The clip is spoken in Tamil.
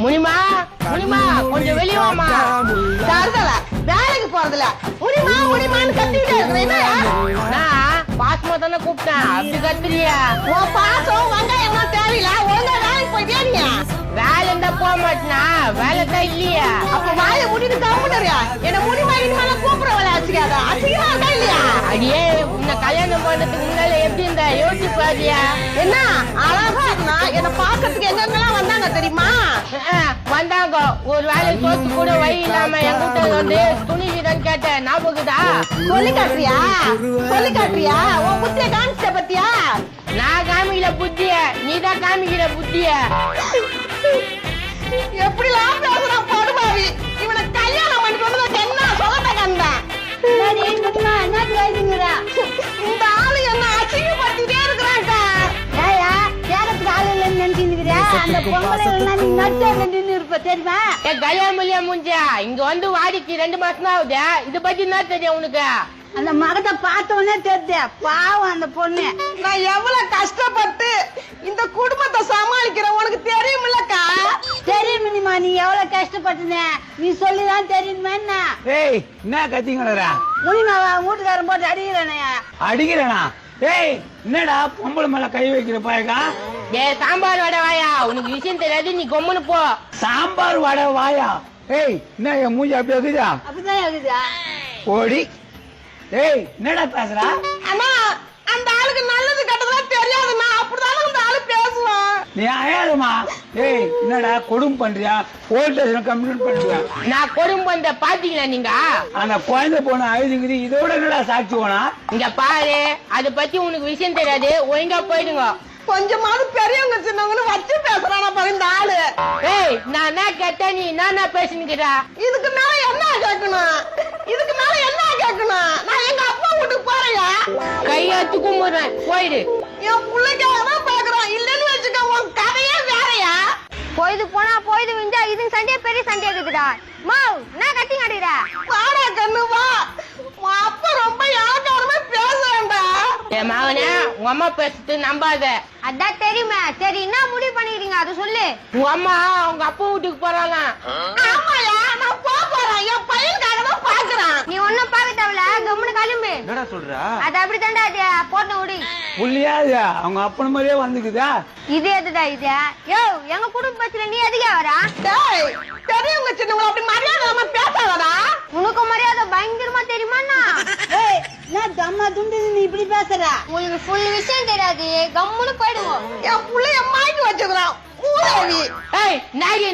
முனிமா முனிமா கொஞ்சம் வெளியே வாமா. தருதல வேலைக்கு போறதுல முடிமான்னு கத்திட்டே இருக்கிறேன். பாசமா தானே கூப்பிட்டேன், அப்படி கத்துறியா? உன் பாசம் வெங்காயமா தேவையில்ல, ஒழுங்கா வேலைக்கு போயிட்டே நீ. வேலை இருந்தா போக மாட்டேனா? வேலை தான் இல்லையா? அப்ப வாயை முடிட்டு கம்முனறியா? என்ன முடிமா இனிமேல கூப்பிட வேலை அசிக்காத, அசிங்கமா இருக்கா இல்லையா? அடியே உன்னை கல்யாணம் பண்ணதுக்கு முன்னால எப்படி இருந்தா யோசிச்சு பாரியா? என்ன அழகா இருந்தா என்ன பாக்கிறதுக்கு எங்கெங்கெல்லாம் வந்தாங்க தெரியுமா? வந்தாங்க. ஒரு வேலை சோத்து கூட வழி இல்லாம என்கிட்ட வந்து துணி வீரன் கேட்டேன், ஞாபகதா? சொல்லி காட்டுறியா? சொல்லி காட்டுறியா? உன் புத்திய காமிச்சிட்ட பத்தியா? நான் காமிக்கிற புத்திய, நீதான் காமிக்கிற புத்திய. எப்படிலாம் பேசுறான் படுபாவி. இவனை கல்யாணம் பண்ணிட்டு வந்து என்ன சொல்லட்ட கண்டேன். இந்த ஆளு என்ன அசிங்கப்படுத்திட்டே இருக்கிறாங்க. கல்யாணம் முடிஞ்சா இங்க வந்து வாடிக்கு 2 மாசம் தான் ஆகுது. இத பத்தி என்ன தெரியும் உனக்கு? அந்த மகத்தை பார்த்த உடனே தெரிஞ்ச பாவம் அந்த பொண்ணு. நான் எவ்வளவு கஷ்டப்பட்டு இந்த குடும்பத்தை சமாளிக்கிறேன் உனக்கு தெரியுமில்லக்கா? தெரியும் மினிமா, நீ எவ்வளவு கஷ்டப்பட்டுன நீ சொல்லிதான் தெரியுமா? என்ன ஏய் என்ன கத்திங்களா? முனிமாவா வீட்டுக்காரன் போட்டு அடிக்கிறானே. அடிக்கிறேனா? ஏய் என்னடா பொம்பளை மேல கை வைக்கிற பாயக்கா? சாம்பார் வடை வாயா, உனக்கு விஷயம் தெரியாது, நீ கொம்முன்னு போ. சாம்பார் வடை வாயா? ஏய் என்ன என் மூஞ்சி அப்படி இருக்குதா? அப்படிதான் இருக்குதா? ஓடி. ஏய் என்னடா பேசுறா? அண்ணா அந்த ஆளுக்கு நல்லது கெட்டதெல்லாம் தெரியாதுண்ணா, அப்படிதானே அந்த ஆளு பேசுவான். நீ அயாதுமா. ஏய் என்னடா கொடும் பண்றியா? போலீஸ் கம்ப்ளைண்ட் பண்றியா? நான் கொடும் பண்ற பாத்தீங்களா நீங்க? அந்த குழந்தை போன அழுதுங்குது, இதோட என்னடா சாட்சி போனா? இங்க பாரு, அத பத்தி உனக்கு விஷயம் தெரியாது, ஒழுங்கா போயிடுங்க. கொஞ்சமாவது பெரியவங்க சின்னவங்கன்னு வச்சு பேசுறானா பாரு இந்த ஆளு. ஏய் நான் என்ன கேட்டேன், நீ என்ன பேசுனுக்கிறா? இதுக்கு மேல என்ன கேட்கணும்? இதுக்கு மேல என்ன கேட்கணும்? நான் எங்க அப்பா வீட்டுக்கு போறேயா? கையாத்து கும்பிடுறேன், போயிடு. என் பிள்ளைக்காக தான் பாக்குறான், இல்லன்னு வச்சுக்க உன் கதையே வேறையா? போயிது போனா போயிது விஞ்சா இது சண்டையா பெரிய சண்டையா இருக்குதுடா. மாவ் நான் கட்டி காட்டுறா. வாடா கண்ணு வா. உன் அப்பா ரொம்ப யாக்காரமே பேசுறேன்டா. என் மகனே, உங்க அம்மா பேசுறது நம்பாத. அதான் தெரியுமே. சரி என்ன முடிவு பண்ணிக்கிறீங்க அது சொல்லு. உங்க அம்மா உங்க அப்பா வீட்டுக்கு போறாங்க. ஆமாயா நான் போறேன், என் பையனுக்காக தான் பாக்குறான். நீ ஒன்னும் பார்க்க தேவையில்ல, கம்முன்னு கிளம்பு. என்னடா சொல்றா? அது அப்படி தாண்டா அது போட்ட விடு. புள்ளியா அவங்க அப்பன மாதிரியே வந்துக்குதா? இது எதுடா இது? யோ எங்க குடும்பத்துல நீ எதுக்கே வரா? டேய் பெரியவங்க சின்னவங்க அப்படி மரியாதை இல்லாம பேசாதடா. உனக்கு மரியாதை பயங்கரமா தெரியுமாண்ணா? ஏய் என்ன தம்மா துண்டு நீ இப்படி பேசுற? உங்களுக்கு ஃபுல் விஷயம் தெரியாது, கம்முன்னு போயிடுவோம். என் புள்ளைய மாய்க்கு வச்சுக்கிறான் ஊழவி. ஏய் நாயி